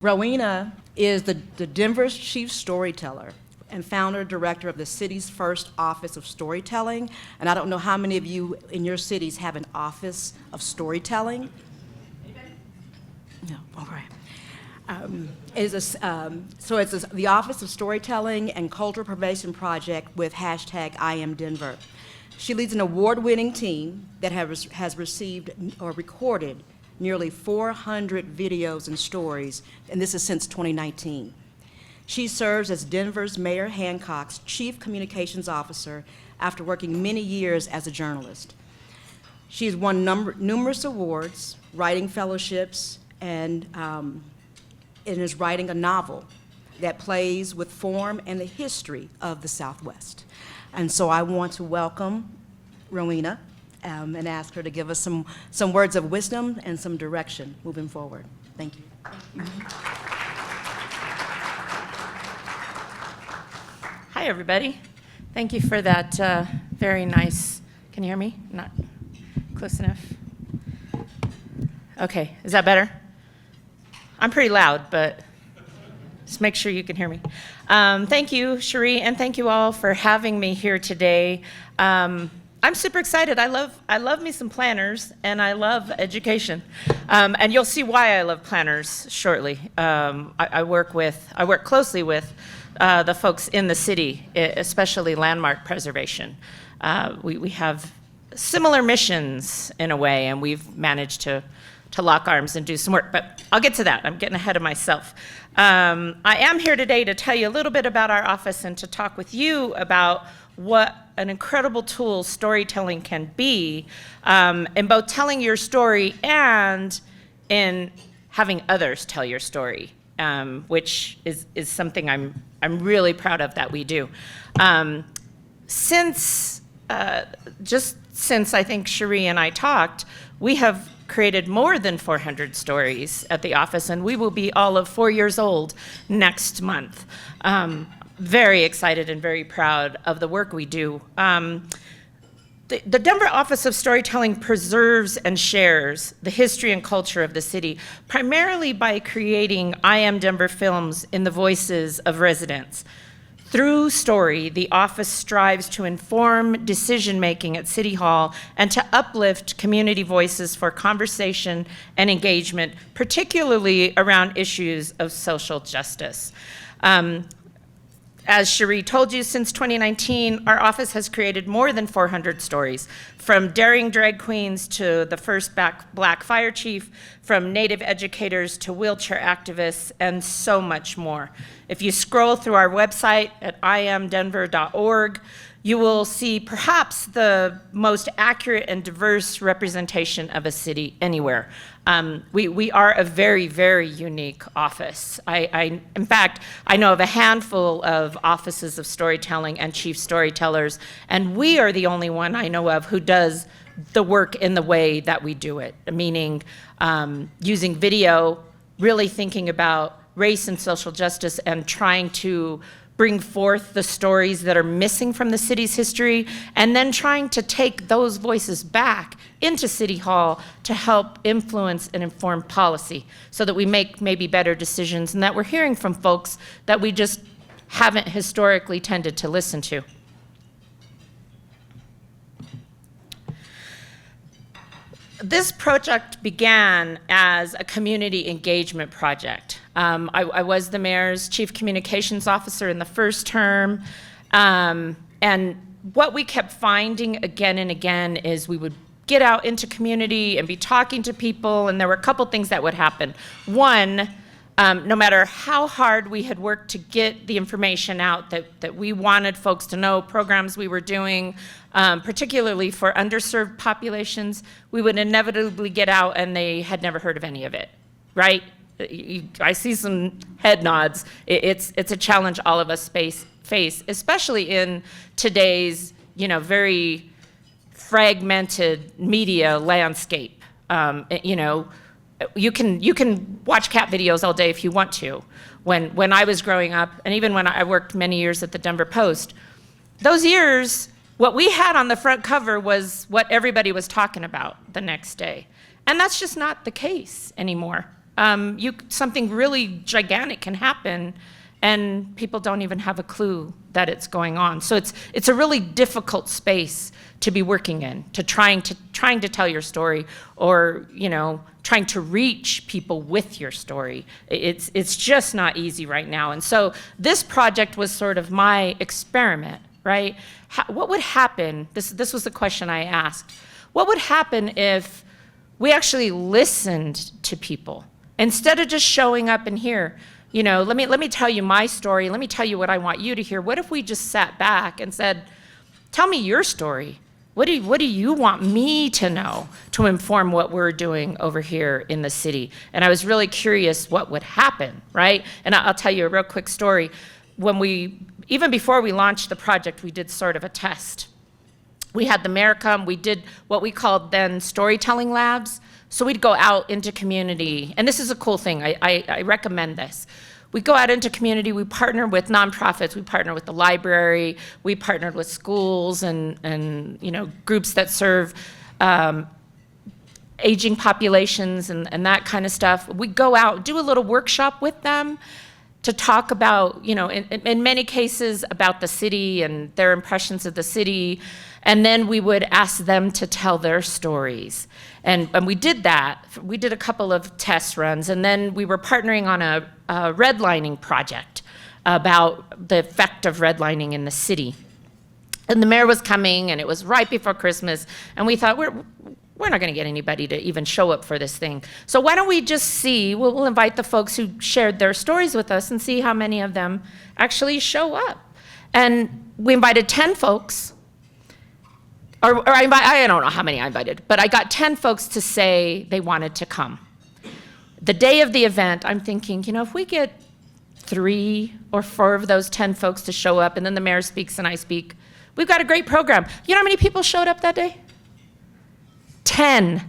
Rowena is the Denver's chief storyteller and founder director of the city's first office of storytelling. And I don't know how many of you in your cities have an office of storytelling. No, all right. It's the Office of Storytelling and Cultural Preservation Project with hashtag #IamDenver. She leads an award-winning team that has received or recorded nearly 400 videos and stories, and this is since 2019. She serves as Denver's Mayor Hancock's Chief Communications Officer after working many years as a journalist. She has won numerous awards, writing fellowships, and is writing a novel that plays with form and the history of the Southwest. And so I want to welcome Rowena and ask her to give us some words of wisdom and some direction moving forward. Thank you. Hi, everybody. Thank you for that very nice, can you hear me? Not close enough? Okay, is that better? I'm pretty loud, but just make sure you can hear me. Thank you, Cherie, and thank you all for having me here today. I'm super excited. I love me some planners, and I love education. And you'll see why I love planners shortly. I work closely with the folks in the city, especially landmark preservation. We have similar missions in a way, and we've managed to lock arms and do some work, but I'll get to that. I'm getting ahead of myself. I am here today to tell you a little bit about our office and to talk with you about what an incredible tool storytelling can be in both telling your story and in having others tell your story, which is something I'm really proud of that we do. Since I think Cherie and I talked, we have created more than 400 stories at the office, and we will be all of 4 years old next month. Very excited and very proud of the work we do. The Denver Office of Storytelling preserves and shares the history and culture of the city, primarily by creating I Am Denver films in the voices of residents. Through story, the office strives to inform decision-making at City Hall and to uplift community voices for conversation and engagement, particularly around issues of social justice. As Cherie told you, since 2019, our office has created more than 400 stories, from daring drag queens to the first black fire chief, from Native educators to wheelchair activists, and so much more. If you scroll through our website at iamdenver.org, you will see perhaps the most accurate and diverse representation of a city anywhere. We are a very, very unique office. In fact, I know of a handful of offices of storytelling and chief storytellers, and we are the only one I know of who does the work in the way that we do it, meaning using video, really thinking about race and social justice and trying to bring forth the stories that are missing from the city's history, and then trying to take those voices back into City Hall to help influence and inform policy so that we make maybe better decisions and that we're hearing from folks that we just haven't historically tended to listen to. This project began as a community engagement project. I was the mayor's chief communications officer in the first term, and what we kept finding again and again is we would get out into community and be talking to people, and there were a couple things that would happen. One, no matter how hard we had worked to get the information out that we wanted folks to know, programs we were doing, particularly for underserved populations, we would inevitably get out and they had never heard of any of it, right? I see some head nods. It's a challenge all of us face, especially in today's, very fragmented media landscape. You can watch cat videos all day if you want to. When I was growing up, and even when I worked many years at the Denver Post, those years, what we had on the front cover was what everybody was talking about the next day. And that's just not the case anymore. Something really gigantic can happen, and people don't even have a clue that it's going on. So it's a really difficult space to be working in, trying to tell your story, or trying to reach people with your story. It's just not easy right now. And so this project was sort of my experiment, right? What would happen? This was the question I asked. What would happen if we actually listened to people instead of just showing up in here? Let me tell you my story. Let me tell you what I want you to hear. What if we just sat back and said, tell me your story. What do you want me to know to inform what we're doing over here in the city? And I was really curious what would happen, right? And I'll tell you a real quick story. Even before we launched the project, we did sort of a test. We had the mayor come. We did what we called then storytelling labs. So we'd go out into community, and this is a cool thing. I recommend this. We go out into community, we partner with nonprofits, we partner with the library, we partnered with schools and groups that serve aging populations and that kind of stuff. We go out, do a little workshop with them to talk about, in many cases about the city and their impressions of the city. And then we would ask them to tell their stories. And we did that. We did a couple of test runs, and then we were partnering on a redlining project about the effect of redlining in the city. And the mayor was coming, and it was right before Christmas, and we thought, we're not gonna get anybody to even show up for this thing. So why don't we just see, we'll invite the folks who shared their stories with us and see how many of them actually show up. And we invited 10 folks, I don't know how many I invited, but I got 10 folks to say they wanted to come. The day of the event, I'm thinking, if we get 3 or 4 of those 10 folks to show up, and then the mayor speaks and I speak, we've got a great program. You know how many people showed up that day? 10.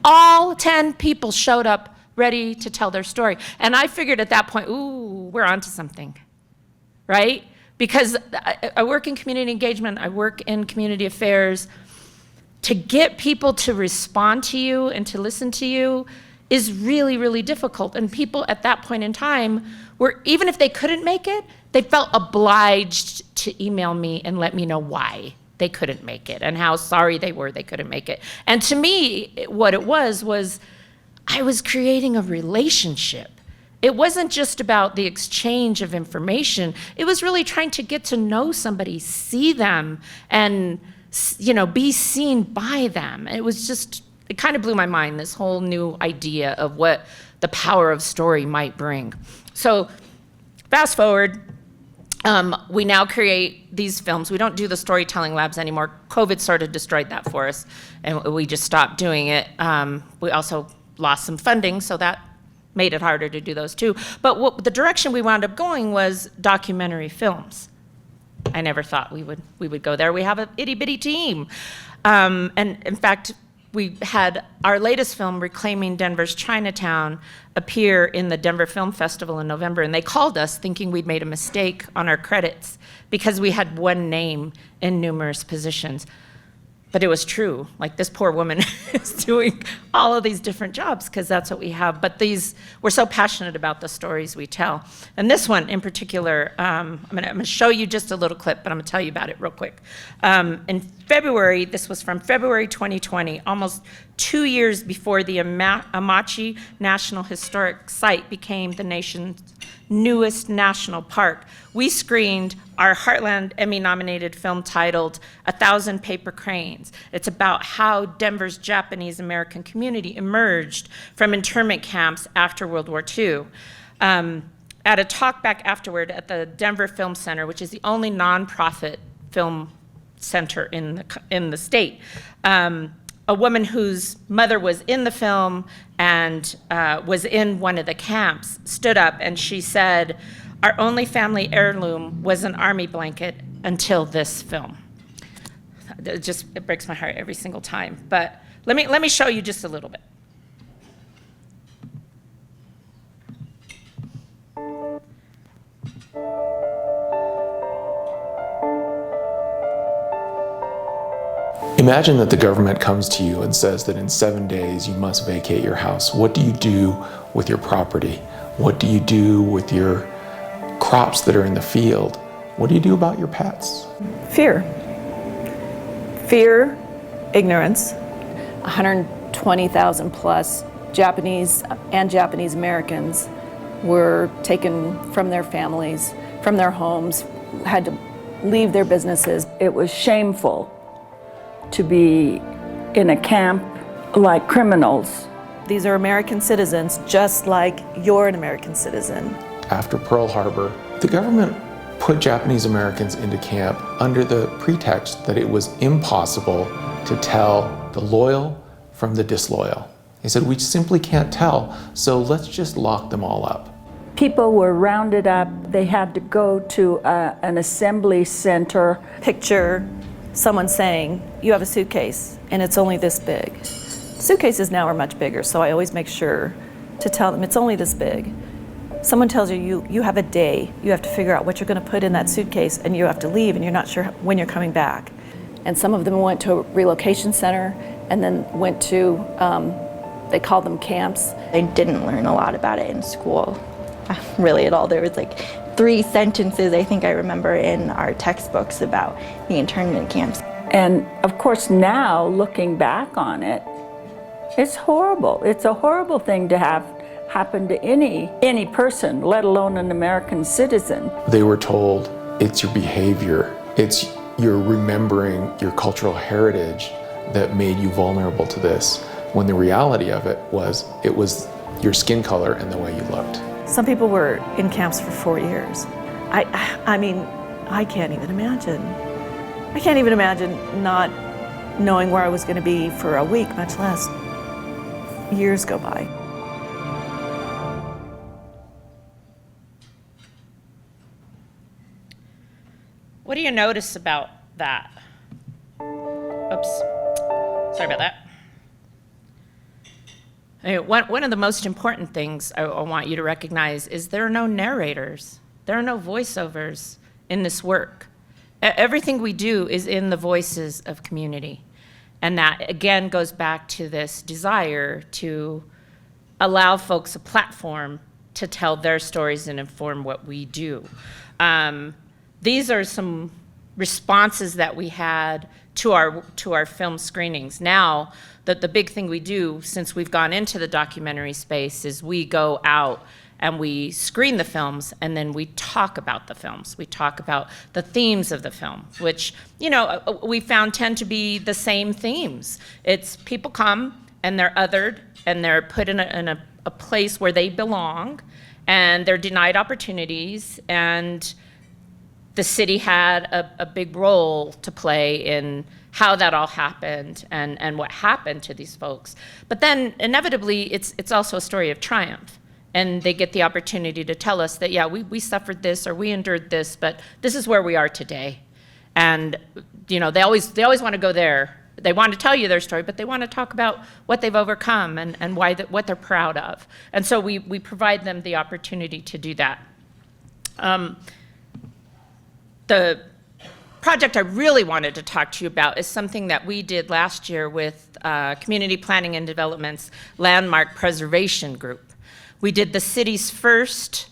All 10 people showed up ready to tell their story. And I figured at that point, ooh, we're onto something, right? Because I work in community engagement, I work in community affairs. To get people to respond to you and to listen to you is really, really difficult. And people at that point in time were, even if they couldn't make it, they felt obliged to email me and let me know why they couldn't make it and how sorry they were they couldn't make it. And to me, what it was I was creating a relationship. It wasn't just about the exchange of information. It was really trying to get to know somebody, see them, and be seen by them. It kind of blew my mind, this whole new idea of what the power of story might bring. So fast forward, we now create these films. We don't do the storytelling labs anymore. COVID sort of destroyed that for us, and we just stopped doing it. We also lost some funding, so that made it harder to do those too. But the direction we wound up going was documentary films. I never thought we would go there. We have an itty bitty team. And in fact, we had our latest film, Reclaiming Denver's Chinatown, appear in the Denver Film Festival in November, and they called us thinking we'd made a mistake on our credits because we had one name in numerous positions. But it was true. Like, this poor woman is doing all of these different jobs because that's what we have. But we're so passionate about the stories we tell. And this one in particular, I'm gonna show you just a little clip, but I'm gonna tell you about it real quick. In February, this was from February 2020, almost 2 years before the Amachi National Historic Site became the nation's newest national park, we screened our Heartland Emmy-nominated film titled 1,000 Paper Cranes. It's about how Denver's Japanese American community emerged from internment camps after World War II. At a talk back afterward at the Denver Film Center, which is the only nonprofit film center in the state, a woman whose mother was in the film and was in one of the camps stood up and she said, "Our only family heirloom was an army blanket until this film." It breaks my heart every single time. But let me show you just a little bit. Imagine that the government comes to you and says that in 7 days you must vacate your house. What do you do with your property? What do you do with your crops that are in the field? What do you do about your pets? Fear. Fear, ignorance. 120,000 plus Japanese and Japanese Americans were taken from their families, from their homes, had to leave their businesses. It was shameful to be in a camp like criminals. These are American citizens, just like you're an American citizen. After Pearl Harbor, the government put Japanese Americans into camp under the pretext that it was impossible to tell the loyal from the disloyal. They said, we simply can't tell, so let's just lock them all up. People were rounded up. They had to go to an assembly center. Picture someone saying, you have a suitcase and it's only this big. Suitcases now are much bigger, so I always make sure to tell them it's only this big. Someone tells you, you have a day, you have to figure out what you're going to put in that suitcase, and you have to leave and you're not sure when you're coming back. And some of them went to a relocation center and then went to, they called them camps. I didn't learn a lot about it in school, really at all. There was like 3 sentences I think I remember in our textbooks about the internment camps. And of course now, looking back on it, it's horrible. It's a horrible thing to have happen to any person, let alone an American citizen. They were told, it's your behavior, it's your remembering your cultural heritage that made you vulnerable to this, when the reality of it was your skin color and the way you looked. Some people were in camps for 4 years. I mean, I can't even imagine. I can't even imagine not knowing where I was going to be for a week, much less years go by. What do you notice about that? Oops, sorry about that. One of the most important things I want you to recognize is there are no narrators. There are no voiceovers in this work. Everything we do is in the voices of community. And that, again, goes back to this desire to allow folks a platform to tell their stories and inform what we do. These are some responses that we had to our film screenings. Now, the big thing we do since we've gone into the documentary space is we go out and we screen the films, and then we talk about the films. We talk about the themes of the film, which, you know, we found tend to be the same themes. It's people come and they're othered and they're put in a place where they belong, and they're denied opportunities, and the city had a big role to play in how that all happened and what happened to these folks. But then inevitably, it's also a story of triumph. And they get the opportunity to tell us that, yeah, we suffered this or we endured this, but this is where we are today. And you know, they always want to go there. They want to tell you their story, but they want to talk about what they've overcome and what they're proud of. And so we provide them the opportunity to do that. The project I really wanted to talk to you about is something that we did last year with Community Planning and Development's Landmark Preservation Group. We did the city's first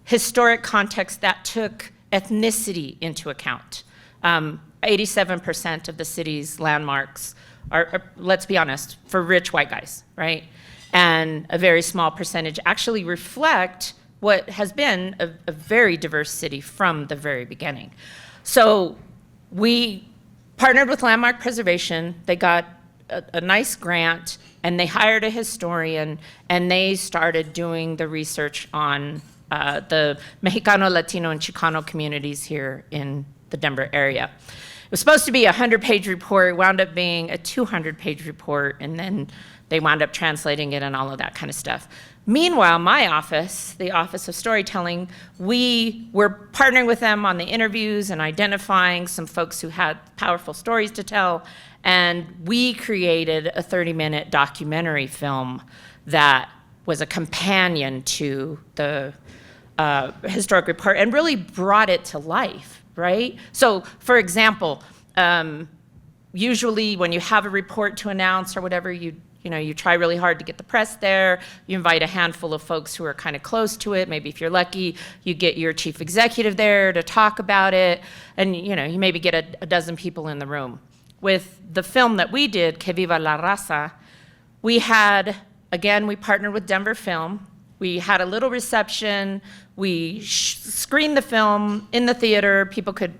historic context that took ethnicity into account. 87% of the city's landmarks are, let's be honest, for rich white guys, right? And a very small percentage actually reflect what has been a very diverse city from the very beginning. So we partnered with Landmark Preservation. They got a nice grant, and they hired a historian, and they started doing the research on the Mexicano, Latino, and Chicano communities here in the Denver area. It was supposed to be a 100-page report, wound up being a 200-page report, and then they wound up translating it and all of that kind of stuff. Meanwhile, my office, the Office of Storytelling, we were partnering with them on the interviews and identifying some folks who had powerful stories to tell, and we created a 30-minute documentary film that was a companion to the historic report and really brought it to life, right? So, for example, usually when you have a report to announce or whatever, you try really hard to get the press there. You invite a handful of folks who are kind of close to it. Maybe if you're lucky, you get your chief executive there to talk about it. And you maybe get a dozen people in the room. With the film that we did, Que Viva la Raza, we partnered with Denver Film. We had a little reception. We screened the film in the theater. People could,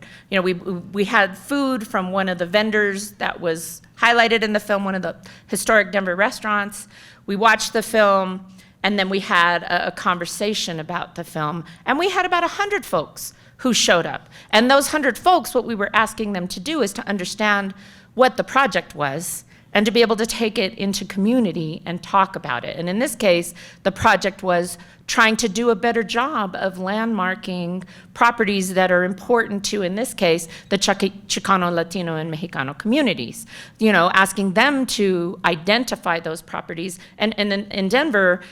we had food from one of the vendors that was highlighted in the film, one of the historic Denver restaurants. We watched the film, and then we had a conversation about the film. And we had about 100 folks who showed up. And those 100 folks, what we were asking them to do is to understand what the project was, and to be able to take it into community and talk about it. And in this case, the project was trying to do a better job of landmarking properties that are important to, in this case, the Chicano, Latino, and Mexicano communities. Asking them to identify those properties. And in Denver,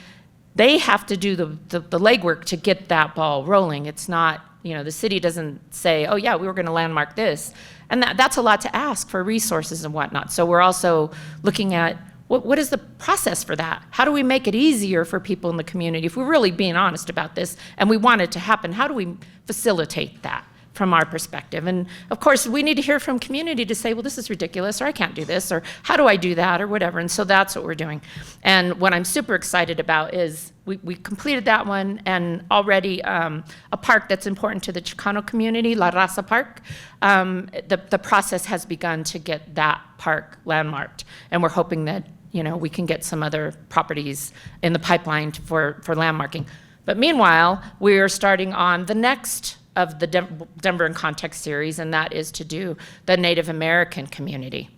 they have to do the legwork to get that ball rolling. It's not, the city doesn't say, oh yeah, we were gonna landmark this. And that's a lot to ask for resources and whatnot. So we're also looking at what is the process for that? How do we make it easier for people in the community? If we're really being honest about this and we want it to happen, how do we facilitate that from our perspective? And of course, we need to hear from community to say, well, this is ridiculous, or I can't do this, or how do I do that, or whatever. And so that's what we're doing. And what I'm super excited about is we completed that one, and already a park that's important to the Chicano community, La Raza Park, the process has begun to get that park landmarked. And we're hoping that we can get some other properties in the pipeline for landmarking. But meanwhile, we're starting on the next of the Denver in Context series, and that is to do the Native American community,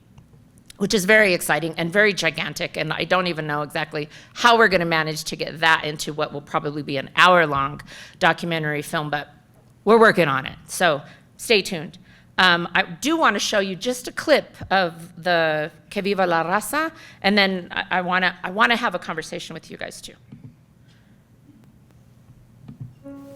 which is very exciting and very gigantic, and I don't even know exactly how we're gonna manage to get that into what will probably be an hour-long documentary film, but we're working on it, so stay tuned. I do wanna show you just a clip of the Que Viva la Raza, and then I wanna have a conversation with you guys too.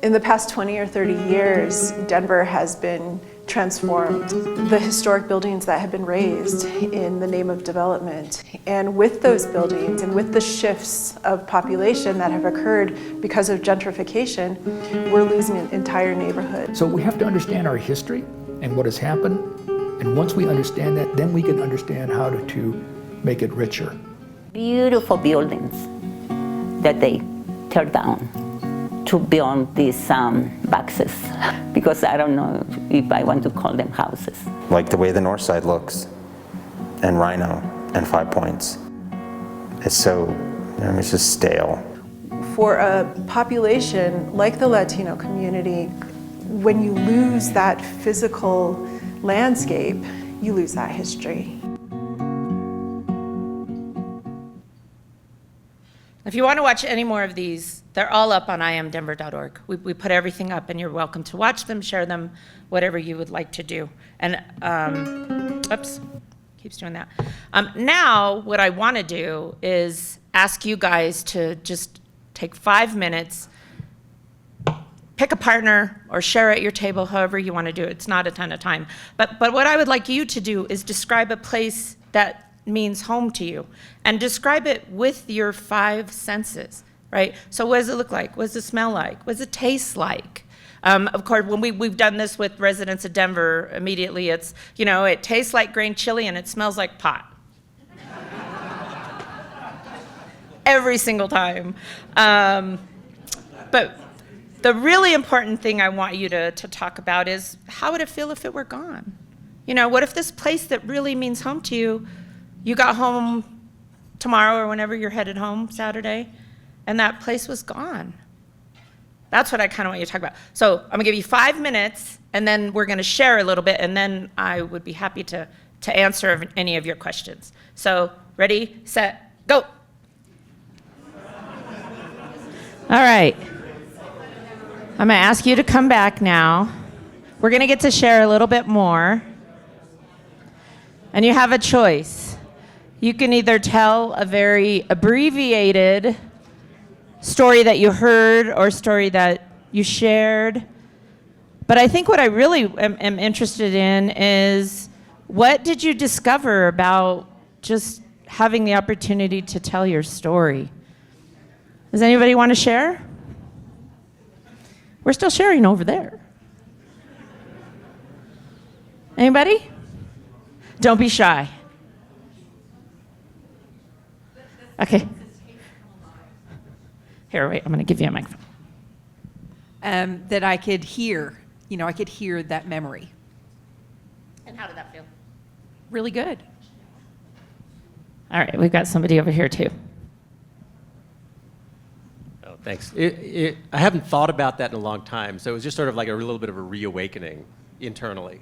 In the past 20 or 30 years, Denver has been transformed. The historic buildings that have been raised in the name of development, and with those buildings and with the shifts of population that have occurred because of gentrification, we're losing an entire neighborhood. So we have to understand our history and what has happened, and once we understand that, then we can understand how to make it richer. Beautiful buildings that they tear down to build these boxes, because I don't know if I want to call them houses. Like the way the north side looks, and Rhino, and 5 Points. It's so, it's just stale. For a population like the Latino community, when you lose that physical landscape, you lose that history. If you want to watch any more of these, they're all up on imdenver.org. We put everything up, and you're welcome to watch them, share them, whatever you would like to do. And, oops, keeps doing that. Now, what I want to do is ask you guys to just take 5 minutes, pick a partner, or share at your table, however you want to do it. It's not a ton of time. But what I would like you to do is describe a place that means home to you, and describe it with your 5 senses, right? So what does it look like? What does it smell like? What does it taste like? Of course, when we've done this with residents of Denver, immediately it's, it tastes like green chili and it smells like pot. Every single time. But the really important thing I want you to talk about is, how would it feel if it were gone? What if this place that really means home to you, you got home tomorrow or whenever you're headed home, Saturday, and that place was gone? That's what I kind of want you to talk about. So I'm gonna give you 5 minutes, and then we're gonna share a little bit, and then I would be happy to answer any of your questions. So ready, set, go. All right. I'm gonna ask you to come back now. We're gonna get to share a little bit more. And you have a choice. You can either tell a very abbreviated story that you heard or story that you shared. But I think what I really am interested in is what did you discover about just having the opportunity to tell your story? Does anybody want to share? We're still sharing over there. Anybody? Don't be shy. Okay. Here, wait, I'm going to give you a microphone. That I could hear, I could hear that memory. And how did that feel? Really good. All right, we've got somebody over here too. Oh, thanks. I haven't thought about that in a long time, so it was just sort of like a little bit of a reawakening internally.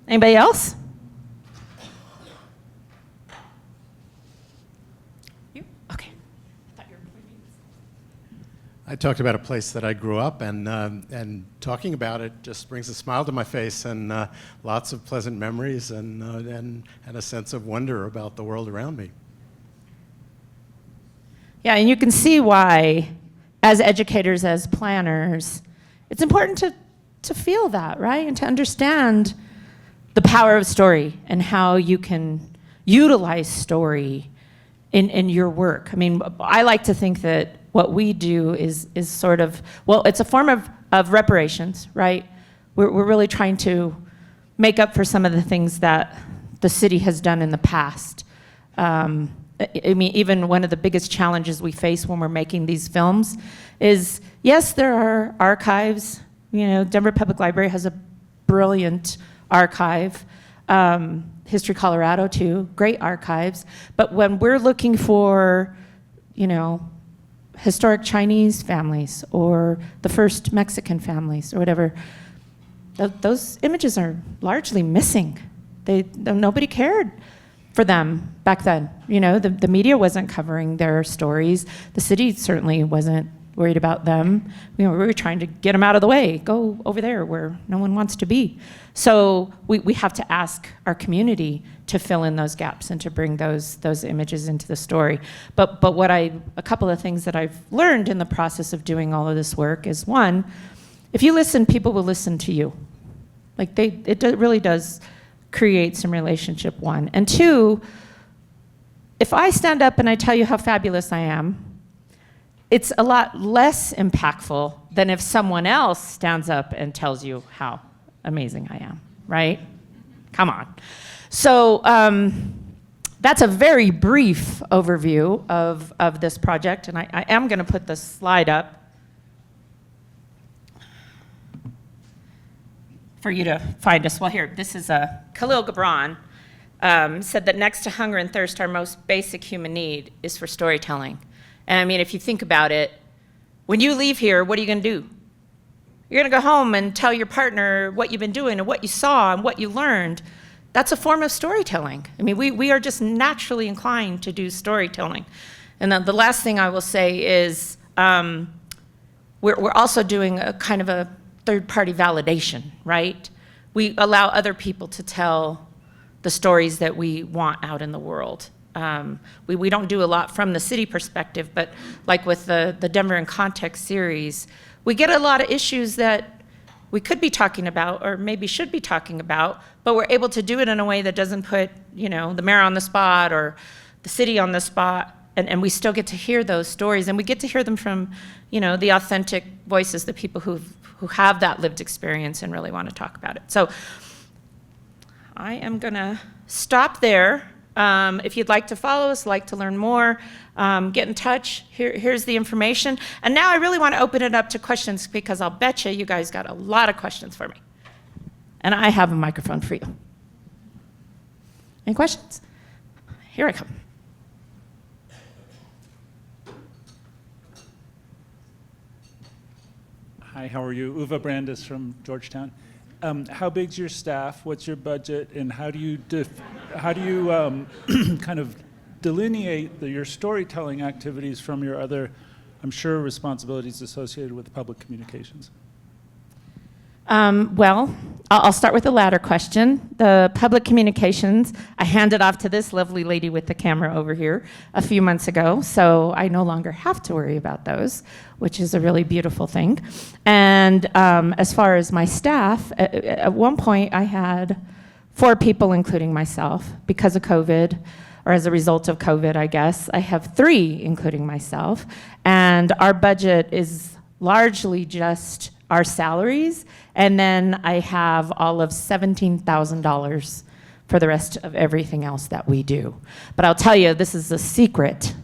Anybody else? You? Okay. I talked about a place that I grew up, and talking about it just brings a smile to my face, and lots of pleasant memories, and a sense of wonder about the world around me. Yeah, and you can see why, as educators, as planners, it's important to feel that, right? And to understand the power of story and how you can utilize story in your work. I mean, I like to think that what we do is sort of, well, it's a form of reparations, right? We're really trying to make up for some of the things that the city has done in the past. I mean, even one of the biggest challenges we face when we're making these films is, yes, there are archives. Denver Public Library has a brilliant archive. History Colorado too, great archives. But when we're looking for, historic Chinese families or the first Mexican families or whatever, those images are largely missing. Nobody cared for them back then. The media wasn't covering their stories. The city certainly wasn't worried about them. We were trying to get them out of the way. Go over there where no one wants to be. So we have to ask our community to fill in those gaps and to bring those images into the story. But a couple of things that I've learned in the process of doing all of this work is, one, if you listen, people will listen to you. Like it really does create some relationship, one. And two, if I stand up and I tell you how fabulous I am, it's a lot less impactful than if someone else stands up and tells you how amazing I am, right? Come on. So that's a very brief overview of this project, and I am going to put the slide up for you to find us. Well, here, this is Khalil Gibran said that next to hunger and thirst, our most basic human need is for storytelling. And I mean, if you think about it, when you leave here, what are you going to do? You're going to go home and tell your partner what you've been doing and what you saw and what you learned. That's a form of storytelling. I mean, we are just naturally inclined to do storytelling. And then the last thing I will say is we're also doing a kind of a third-party validation, right? We allow other people to tell the stories that we want out in the world. We don't do a lot from the city perspective, but like with the Denver in Context series, we get a lot of issues that we could be talking about or maybe should be talking about, but we're able to do it in a way that doesn't put, the mayor on the spot or the city on the spot, and we still get to hear those stories, and we get to hear them from, the authentic voices, the people who have that lived experience and really want to talk about it. So I am gonna stop there. If you'd like to follow us, like to learn more, get in touch. Here's the information. And now I really want to open it up to questions, because I'll bet you guys got a lot of questions for me. And I have a microphone for you. Any questions? Here I come. Hi, how are you? Uwe Brandis from Georgetown. How big's your staff? What's your budget? And how do you kind of delineate your storytelling activities from your other, I'm sure, responsibilities associated with public communications? Well, I'll start with the latter question. The public communications, I handed off to this lovely lady with the camera over here a few months ago, so I no longer have to worry about those, which is a really beautiful thing. And as far as my staff, at one point I had 4 people, including myself, because of COVID, or as a result of COVID, I guess. I have 3, including myself, and our budget is largely just our salaries, and then I have all of $17,000 for the rest of everything else that we do. But I'll tell you, this is a secret.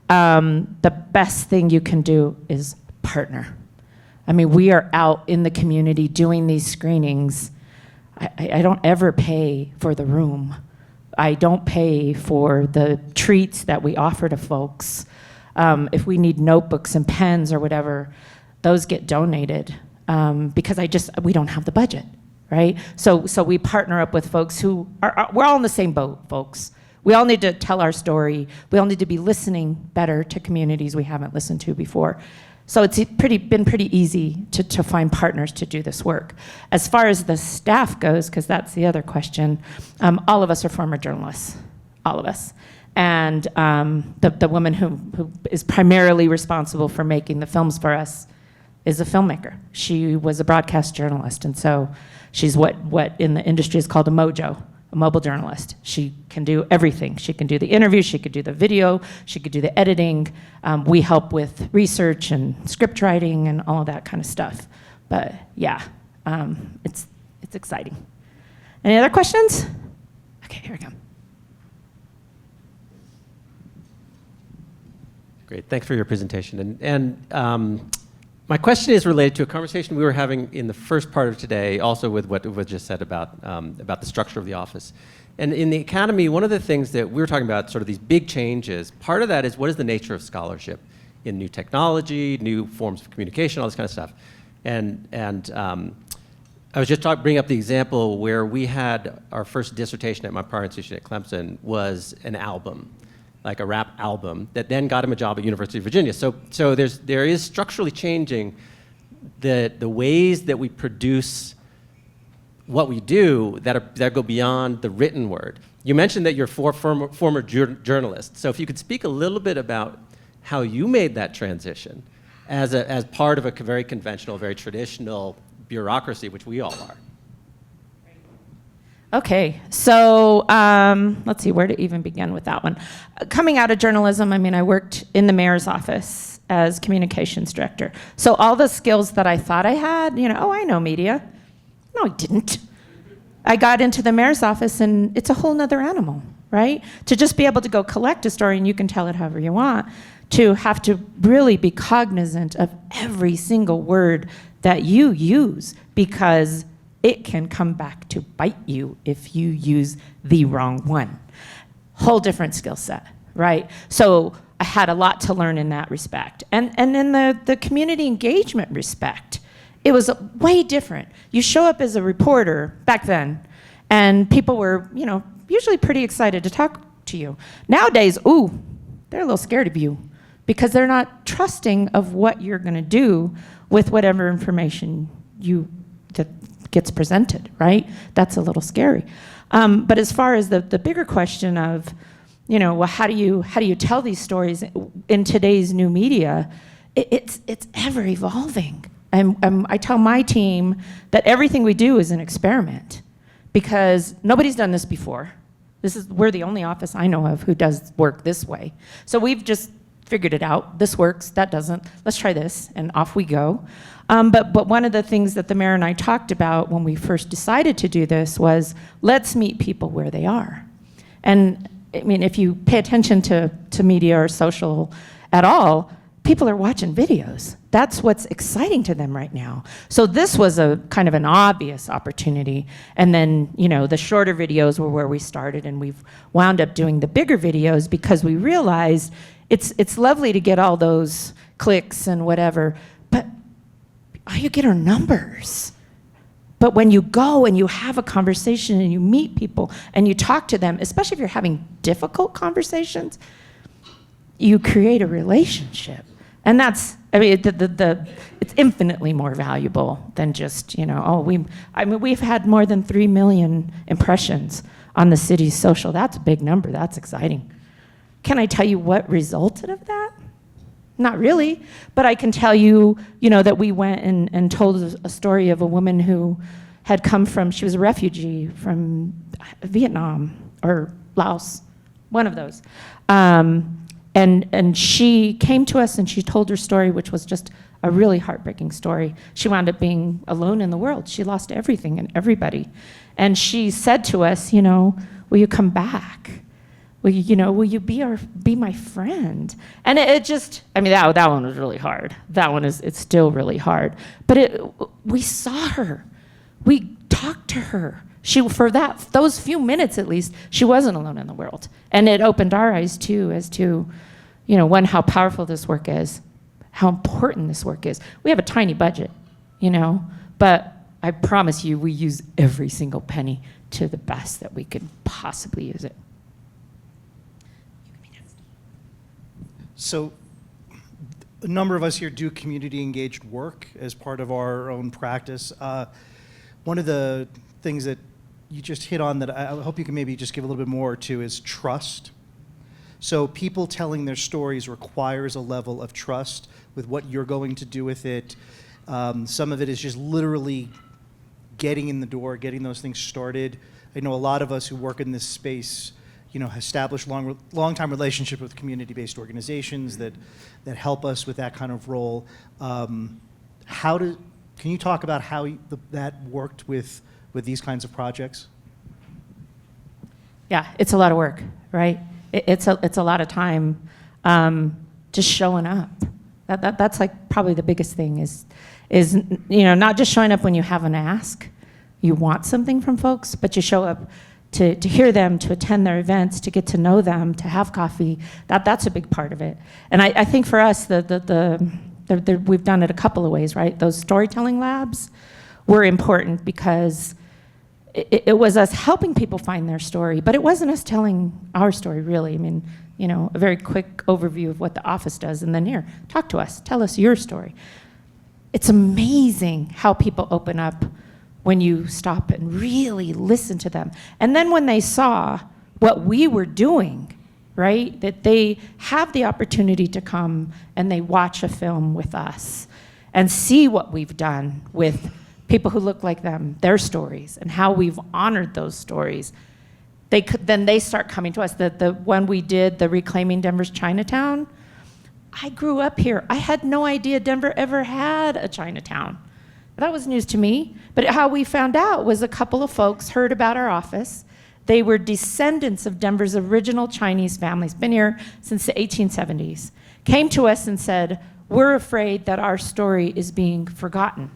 The best thing you can do is partner. I mean, we are out in the community doing these screenings. I don't ever pay for the room. I don't pay for the treats that we offer to folks. If we need notebooks and pens or whatever, those get donated because we don't have the budget, right? So we partner up with folks who we're all in the same boat, folks. We all need to tell our story. We all need to be listening better to communities we haven't listened to before. So it's been pretty easy to find partners to do this work. As far as the staff goes, because that's the other question, all of us are former journalists, all of us. And the woman who is primarily responsible for making the films for us is a filmmaker. She was a broadcast journalist, and so she's what in the industry is called a mojo, a mobile journalist. She can do everything. She can do the interview, she could do the video, she could do the editing. We help with research and script writing and all of that kind of stuff. But yeah, it's exciting. Any other questions? Okay, here we go. Great, thanks for your presentation. And my question is related to a conversation we were having in the first part of today, also with what was just said about the structure of the office. And in the academy, one of the things that we were talking about, sort of these big changes, part of that is what is the nature of scholarship in new technology, new forms of communication, all this kind of stuff. And I was just bringing up the example where we had our first dissertation at my prior institution at Clemson was an album, like a rap album, that then got him a job at University of Virginia. So there is structurally changing the ways that we produce what we do that go beyond the written word. You mentioned that you're former journalist. So if you could speak a little bit about how you made that transition as part of a very conventional, very traditional bureaucracy, which we all are. Okay, so let's see where to even begin with that one. Coming out of journalism, I mean, I worked in the mayor's office as communications director. So all the skills that I thought I had, I know media. No, I didn't. I got into the mayor's office and it's a whole nother animal, right? To just be able to go collect a story and you can tell it however you want, to have to really be cognizant of every single word that you use because it can come back to bite you if you use the wrong one. Whole different skill set, right? So I had a lot to learn in that respect. And in the community engagement respect, it was way different. You show up as a reporter back then, and people were, usually pretty excited to talk to you. Nowadays, they're a little scared of you because they're not trusting of what you're gonna do with whatever information that gets presented, right? That's a little scary. But as far as the bigger question of, well, how do you tell these stories in today's new media? It's ever evolving. And I tell my team that everything we do is an experiment because nobody's done this before. We're the only office I know of who does work this way. So we've just figured it out. This works, that doesn't. Let's try this, and off we go. But one of the things that the mayor and I talked about when we first decided to do this was, let's meet people where they are. And I mean, if you pay attention to media or social at all, people are watching videos. That's what's exciting to them right now. So this was a kind of an obvious opportunity. And then, the shorter videos were where we started, and we've wound up doing the bigger videos because we realized it's lovely to get all those clicks and whatever, but all you get are numbers. But when you go and you have a conversation and you meet people and you talk to them, especially if you're having difficult conversations, you create a relationship. And that's, it's infinitely more valuable than just, we've had more than 3 million impressions on the city's social. That's a big number, that's exciting. Can I tell you what resulted of that? Not really, but I can tell you, that we went and told a story of a woman who had come from, she was a refugee from Vietnam or Laos, one of those. And she came to us and she told her story, which was just a really heartbreaking story. She wound up being alone in the world. She lost everything and everybody. And she said to us, you know, will you come back? Will you be my friend? And it just, I mean, that one was really hard. It's still really hard. But we saw her. We talked to her. Those few minutes at least, she wasn't alone in the world. And it opened our eyes too, as to, you know, one, how powerful this work is, how important this work is. We have a tiny budget, you know, but I promise you we use every single penny to the best that we could possibly use it. So a number of us here do community engaged work as part of our own practice. One of the things that you just hit on that I hope you can maybe just give a little bit more to is trust. So people telling their stories requires a level of trust with what you're going to do with it. Some of it is just literally getting in the door, getting those things started. I know a lot of us who work in this space, you know, established long-time relationship with community-based organizations that help us with that kind of role. Can you talk about how that worked with these kinds of projects? Yeah, it's a lot of work, right? It's a lot of time just showing up. That's like probably the biggest thing is you know, not just showing up when you have an ask, you want something from folks, but you show up to hear them, to attend their events, to get to know them, to have coffee. That's a big part of it. And I think for us, we've done it a couple of ways, right? Those storytelling labs were important because it was us helping people find their story, but it wasn't us telling our story, really. I mean, you know, a very quick overview of what the office does, and then here, talk to us, tell us your story. It's amazing how people open up when you stop and really listen to them. And then when they saw what we were doing, right, that they have the opportunity to come and they watch a film with us and see what we've done with people who look like them, their stories, and how we've honored those stories, then they start coming to us. The one we did, the Reclaiming Denver's Chinatown, I grew up here. I had no idea Denver ever had a Chinatown. That was news to me. But how we found out was a couple of folks heard about our office. They were descendants of Denver's original Chinese families, been here since the 1870s, came to us and said, we're afraid that our story is being forgotten.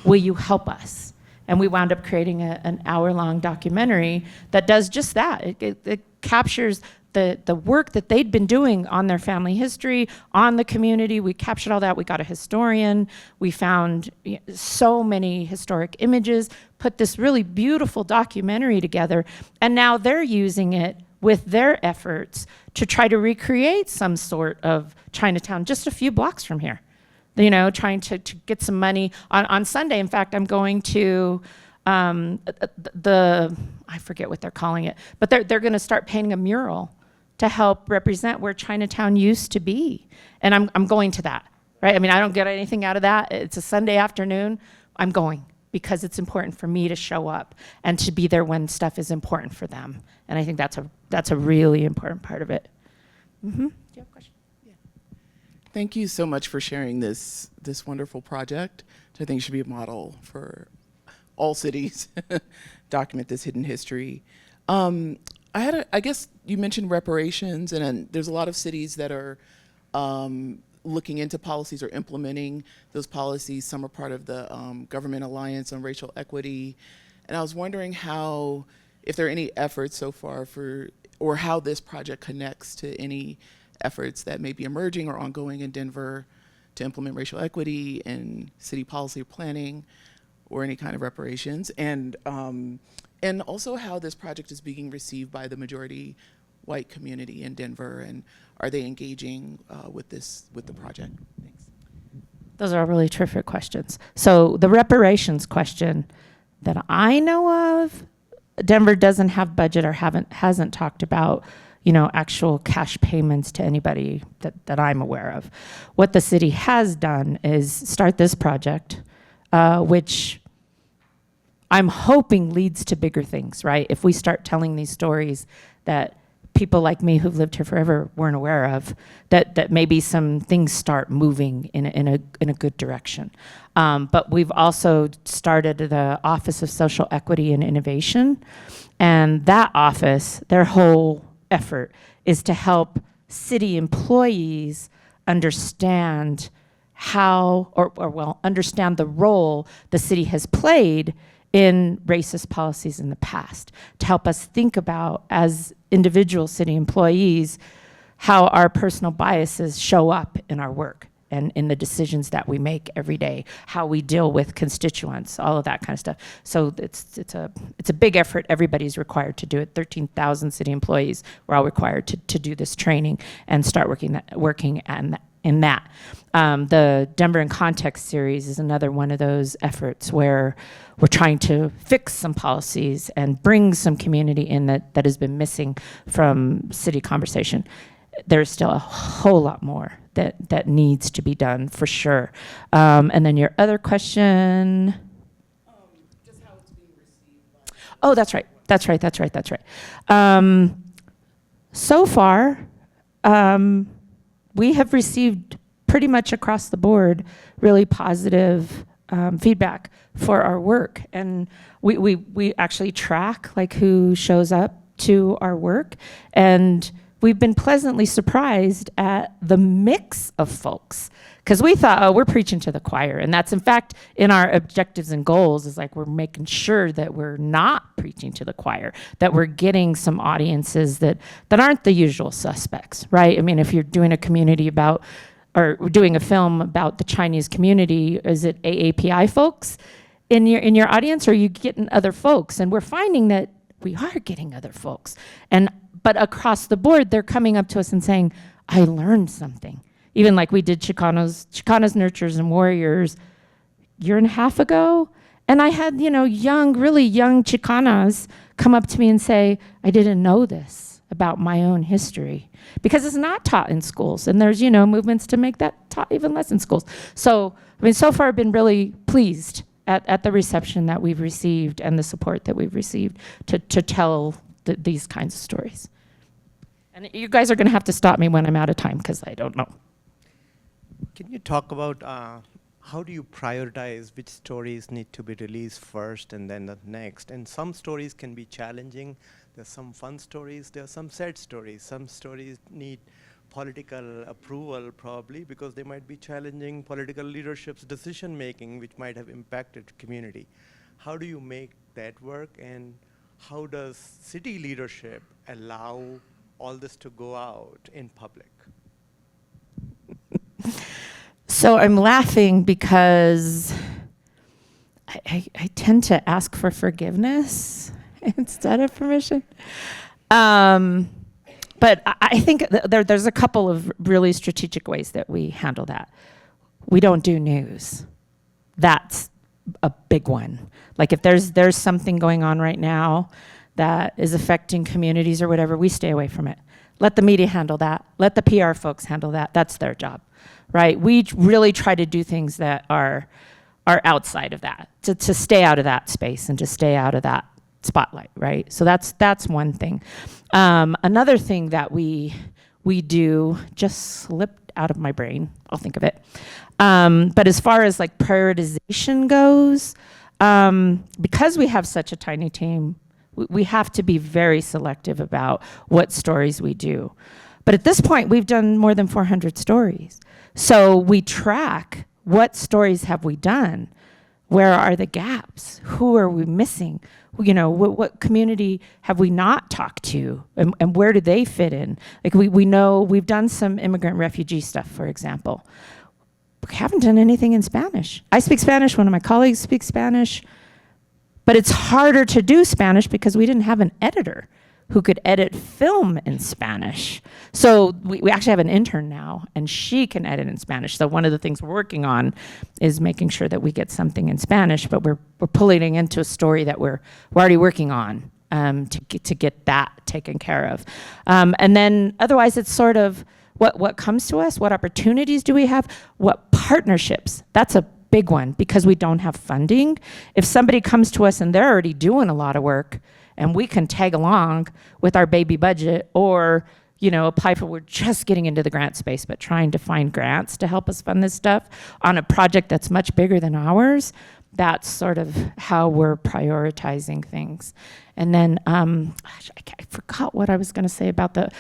Will you help us? And we wound up creating an hour-long documentary that does just that. It captures the work that they'd been doing on their family history, on the community. We captured all that. We got a historian. We found so many historic images, put this really beautiful documentary together, and now they're using it with their efforts to try to recreate some sort of Chinatown just a few blocks from here. You know, trying to get some money. On Sunday, in fact, I'm going to I forget what they're calling it, but they're going to start painting a mural to help represent where Chinatown used to be. And I'm going to that, right? I mean, I don't get anything out of that. It's a Sunday afternoon. I'm going because it's important for me to show up and to be there when stuff is important for them. And I think that's a really important part of it. Mm-hmm. Do you have a question? Thank you so much for sharing this wonderful project, which I think should be a model for all cities. Document this hidden history. I guess you mentioned reparations, and there's a lot of cities that are looking into policies or implementing those policies. Some are part of the Government Alliance on Racial Equity. And I was wondering if there are any efforts so far or how this project connects to any efforts that may be emerging or ongoing in Denver to implement racial equity in city policy or planning or any kind of reparations, and also how this project is being received by the majority white community in Denver, and are they engaging with the project? Thanks. Those are really terrific questions. So the reparations question that I know of, Denver doesn't have budget or hasn't talked about, you know, actual cash payments to anybody that I'm aware of. What the city has done is start this project, which I'm hoping leads to bigger things, right? If we start telling these stories that people like me who've lived here forever weren't aware of, that maybe some things start moving in a good direction. But we've also started the Office of Social Equity and Innovation, and that office, their whole effort is to help city employees understand how, understand the role the city has played in racist policies in the past, to help us think about, as individual city employees, how our personal biases show up in our work and in the decisions that we make every day, how we deal with constituents, all of that kind of stuff. So it's a big effort. Everybody's required to do it. 13,000 city employees were all required to do this training and start working in that. The Denver in Context series is another one of those efforts where we're trying to fix some policies and bring some community in that has been missing from city conversation. There's still a whole lot more that needs to be done, for sure. And then your other question. Just how it's being received. Oh, that's right. So far, we have received pretty much across the board really positive feedback for our work. And we actually track like who shows up to our work, and we've been pleasantly surprised at the mix of folks, because we thought, oh, we're preaching to the choir. And that's in fact in our objectives and goals, is like we're making sure that we're not preaching to the choir, that we're getting some audiences that aren't the usual suspects, right? I mean, if you're doing a community about, or doing a film about the Chinese community, is it AAPI folks in your audience, or are you getting other folks? And we're finding that we are getting other folks. But across the board, they're coming up to us and saying, I learned something. Even like we did Chicanos, Nurturers and Warriors a year and a half ago. And I had, really young Chicanas come up to me and say, I didn't know this about my own history. Because it's not taught in schools. And there's, movements to make that taught even less in schools. So, so far I've been really pleased at the reception that we've received and the support that we've received to tell these kinds of stories. And you guys are going to have to stop me when I'm out of time, because I don't know. Can you talk about how do you prioritize which stories need to be released first and then the next? And some stories can be challenging. There's some fun stories. There are some sad stories. Some stories need political approval, probably, because they might be challenging political leadership's decision making, which might have impacted community. How do you make that work, and how does city leadership allow all this to go out in public? So I'm laughing because I tend to ask for forgiveness instead of permission. But I think there's a couple of really strategic ways that we handle that. We don't do news. That's a big one. Like if there's something going on right now that is affecting communities or whatever, we stay away from it. Let the media handle that. Let the PR folks handle that. That's their job, right? We really try to do things that are outside of that, to stay out of that space and to stay out of that spotlight, right? So that's one thing. Another thing that we do, just slipped out of my brain, I'll think of it. But as far as like prioritization goes, because we have such a tiny team, we have to be very selective about what stories we do. But at this point, we've done more than 400 stories. So we track what stories have we done? Where are the gaps? Who are we missing? What community have we not talked to? And where do they fit in? Like we know we've done some immigrant refugee stuff, for example. We haven't done anything in Spanish. I speak Spanish, one of my colleagues speaks Spanish. But it's harder to do Spanish because we didn't have an editor who could edit film in Spanish. So we actually have an intern now, and she can edit in Spanish. So one of the things we're working on is making sure that we get something in Spanish, but we're pulling it into a story that we're already working on to get that taken care of. And then otherwise it's sort of what comes to us, what opportunities do we have, what partnerships. That's a big one because we don't have funding. If somebody comes to us and they're already doing a lot of work and we can tag along with our baby budget or, you know, apply for, we're just getting into the grant space, but trying to find grants to help us fund this stuff on a project that's much bigger than ours, that's sort of how we're prioritizing things. And then, I forgot what I was gonna say about the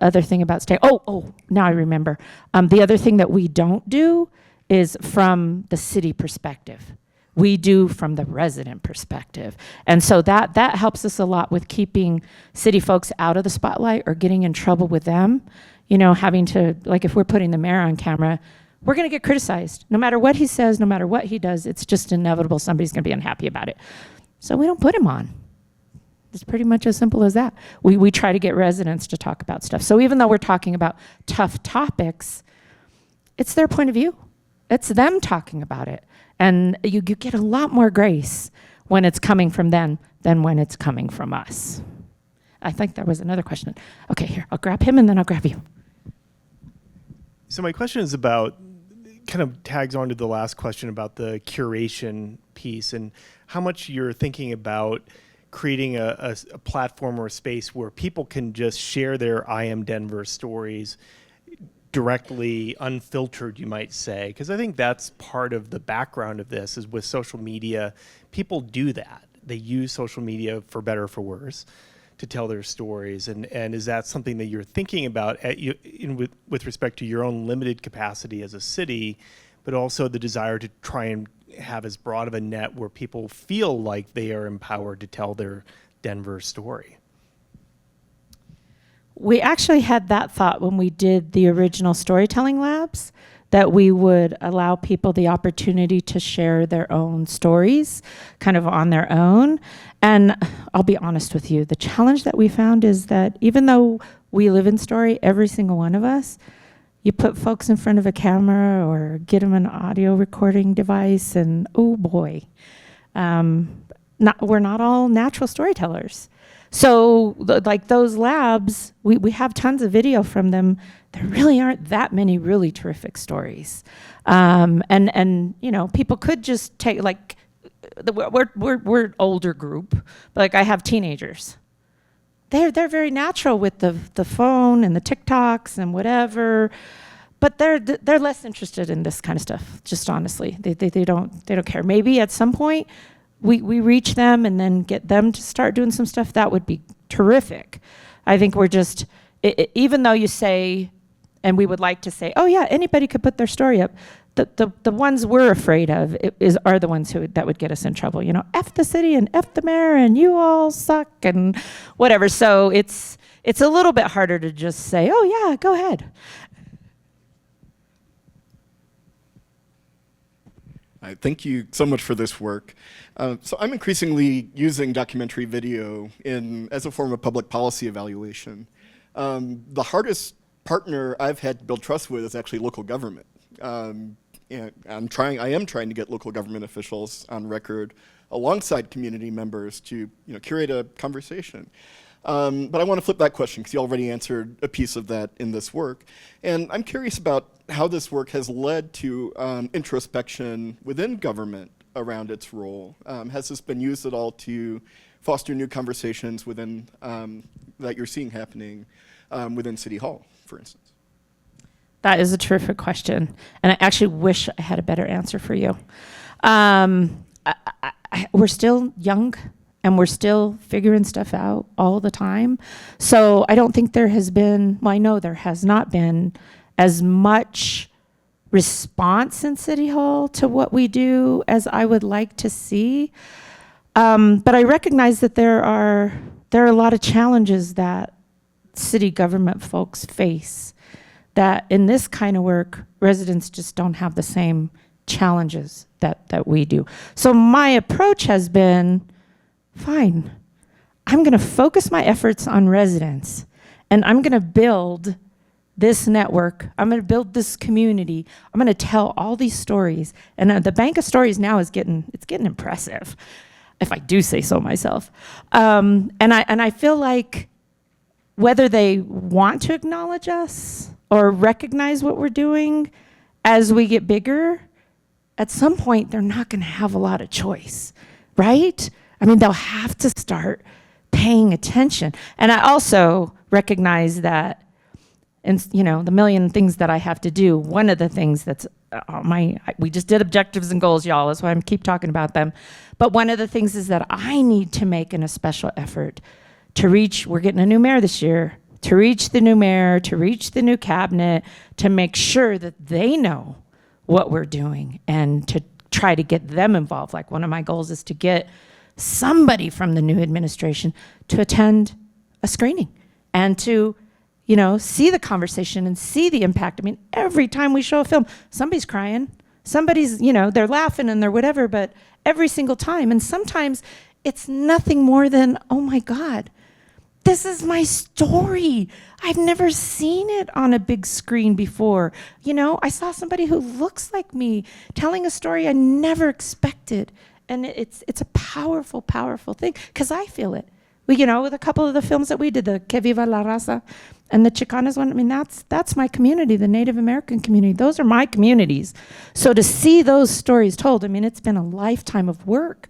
other thing about stay. Oh, now I remember. The other thing that we don't do is from the city perspective. We do from the resident perspective. And so that helps us a lot with keeping city folks out of the spotlight or getting in trouble with them. You know, having to, like if we're putting the mayor on camera, we're gonna get criticized. No matter what he says, no matter what he does, it's just inevitable somebody's gonna be unhappy about it. So we don't put him on. It's pretty much as simple as that. We try to get residents to talk about stuff. So even though we're talking about tough topics, it's their point of view. It's them talking about it. And you get a lot more grace when it's coming from them than when it's coming from us. I think there was another question. Okay, here, I'll grab him and then I'll grab you. So my question is about, kind of tags on to the last question about the curation piece and how much you're thinking about creating a platform or a space where people can just share their I Am Denver stories directly, unfiltered, you might say, because I think that's part of the background of this is with social media, people do that. They use social media for better or for worse to tell their stories. And is that something that you're thinking about with respect to your own limited capacity as a city, but also the desire to try and have as broad of a net where people feel like they are empowered to tell their Denver story? We actually had that thought when we did the original storytelling labs, that we would allow people the opportunity to share their own stories kind of on their own. And I'll be honest with you, the challenge that we found is that even though we live in Story, every single one of us, you put folks in front of a camera or get them an audio recording device and oh boy, we're not all natural storytellers. So like those labs, we have tons of video from them. There really aren't that many really terrific stories. And you know, people could just take like, we're older group, but like I have teenagers. They're very natural with the phone and the TikToks and whatever, but they're less interested in this kind of stuff, just honestly. They don't care. Maybe at some point, we reach them and then get them to start doing some stuff, that would be terrific. I think we're just, even though you say, and we would like to say, oh yeah, anybody could put their story up, the ones we're afraid of are the ones that would get us in trouble. You know, F the city and F the mayor and you all suck and whatever. So it's a little bit harder to just say, oh yeah, go ahead. Thank you so much for this work. So I'm increasingly using documentary video as a form of public policy evaluation. The hardest partner I've had to build trust with is actually local government. And I am trying to get local government officials on record alongside community members to curate a conversation. But I want to flip that question because you already answered a piece of that in this work. And I'm curious about how this work has led to introspection within government around its role. Has this been used at all to foster new conversations within that you're seeing happening within City Hall, for instance? That is a terrific question. And I actually wish I had a better answer for you. We're still young and we're still figuring stuff out all the time. So I don't think there has been, well, I know there has not been as much response in City Hall to what we do as I would like to see. But I recognize that there are a lot of challenges that city government folks face that in this kind of work, residents just don't have the same challenges that we do. So my approach has been, fine, I'm gonna focus my efforts on residents and I'm gonna build this network, I'm gonna build this community, I'm gonna tell all these stories. And the bank of stories now is getting impressive, if I do say so myself. And I feel like whether they want to acknowledge us or recognize what we're doing as we get bigger, at some point, they're not going to have a lot of choice, right? I mean, they'll have to start paying attention. And I also recognize that, and the million things that I have to do, one of the things that's we just did objectives and goals, y'all, that's why I keep talking about them. But one of the things is that I need to make a special effort to reach, we're getting a new mayor this year, to reach the new mayor, to reach the new cabinet, to make sure that they know what we're doing and to try to get them involved. Like one of my goals is to get somebody from the new administration to attend a screening and to see the conversation and see the impact. I mean, every time we show a film, somebody's crying, somebody's, they're laughing and they're whatever, but every single time. And sometimes it's nothing more than, oh my God, this is my story. I've never seen it on a big screen before. I saw somebody who looks like me telling a story I never expected. And it's a powerful, powerful thing, because I feel it. With a couple of the films that we did, the Que Viva la Raza and the Chicanas one, I mean, that's my community, the Native American community. Those are my communities. So to see those stories told, I mean, it's been a lifetime of work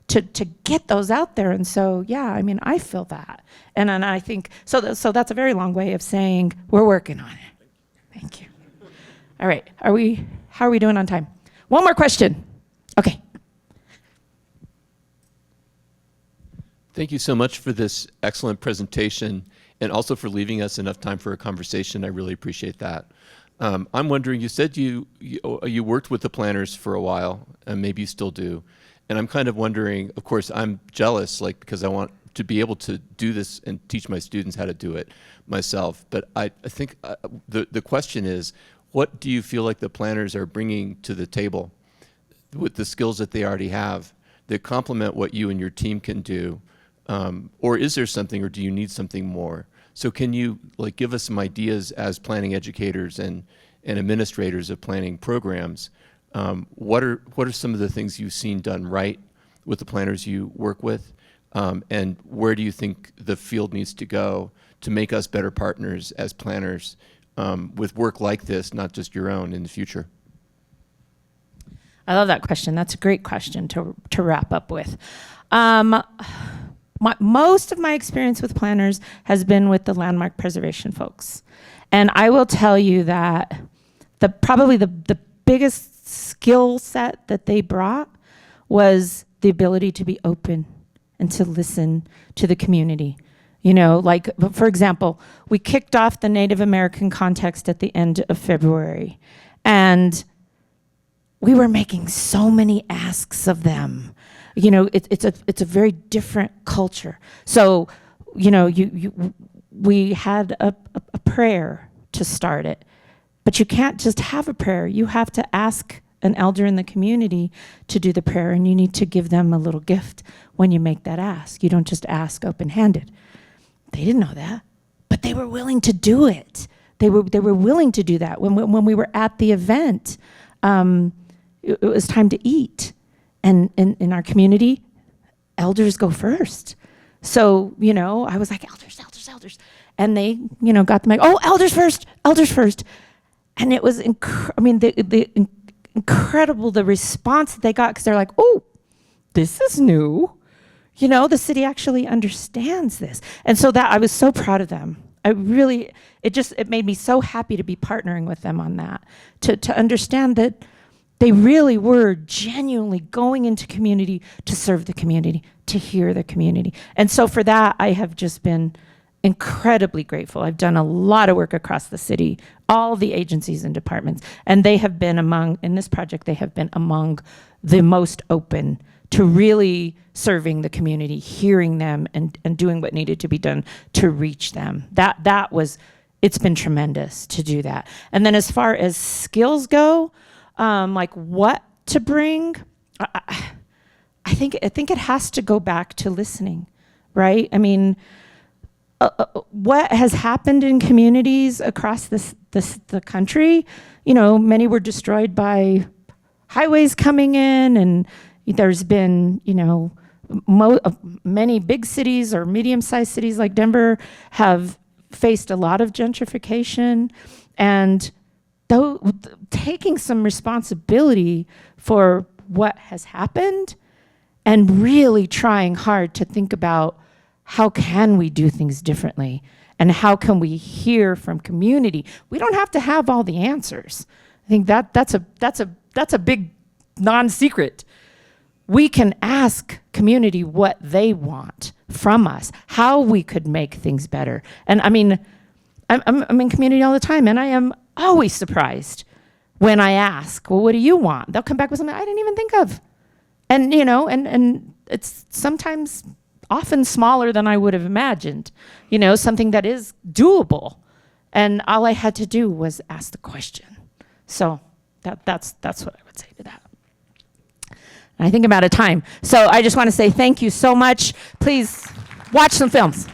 to get those out there. And so, yeah, I mean, I feel that. And I think, so that's a very long way of saying we're working on it. Thank you. All right, how are we doing on time? One more question. Okay. Thank you so much for this excellent presentation and also for leaving us enough time for a conversation. I really appreciate that. I'm wondering, you said you worked with the planners for a while, and maybe you still do. And I'm kind of wondering, of course, I'm jealous, because I want to be able to do this and teach my students how to do it myself. But I think the question is, what do you feel like the planners are bringing to the table with the skills that they already have that complement what you and your team can do? Or is there something, or do you need something more? So can you give us some ideas as planning educators and administrators of planning programs? What are some of the things you've seen done right with the planners you work with? And where do you think the field needs to go to make us better partners as planners with work like this, not just your own, in the future? I love that question. That's a great question to wrap up with. Most of my experience with planners has been with the landmark preservation folks. And I will tell you that probably the biggest skill set that they brought was the ability to be open and to listen to the community. For example, we kicked off the Native American context at the end of February. And we were making so many asks of them. It's a very different culture. So, we had a prayer to start it, but you can't just have a prayer. You have to ask an elder in the community to do the prayer, and you need to give them a little gift when you make that ask. You don't just ask open-handed. They didn't know that, but they were willing to do it. They were willing to do that. When we were at the event, it was time to eat. And in our community, elders go first. So, I was like, elders. And they, got the mic, oh, elders first. And it was, incredible, the response that they got, because they're like, oh, this is new. The city actually understands this. And so I was so proud of them. It made me so happy to be partnering with them on that, to understand that they really were genuinely going into community to serve the community, to hear the community. And so for that, I have just been incredibly grateful. I've done a lot of work across the city, all the agencies and departments, and they have been in this project, they have been among the most open to really serving the community, hearing them, and doing what needed to be done to reach them. It's been tremendous to do that. And then as far as skills go, what to bring, I think it has to go back to listening, right? I mean, what has happened in communities across the country, many were destroyed by highways coming in, and there's been, many big cities or medium-sized cities like Denver have faced a lot of gentrification, and taking some responsibility for what has happened and really trying hard to think about how can we do things differently and how can we hear from community. We don't have to have all the answers. I think that's a big non-secret. We can ask community what they want from us, how we could make things better. And I mean, I'm in community all the time, and I am always surprised when I ask, well, what do you want? They'll come back with something I didn't even think of. And, you know, and it's sometimes often smaller than I would have imagined, you know, something that is doable. And all I had to do was ask the question. So that's what I would say to that. And I think I'm out of time. So I just want to say thank you so much. Please watch some films.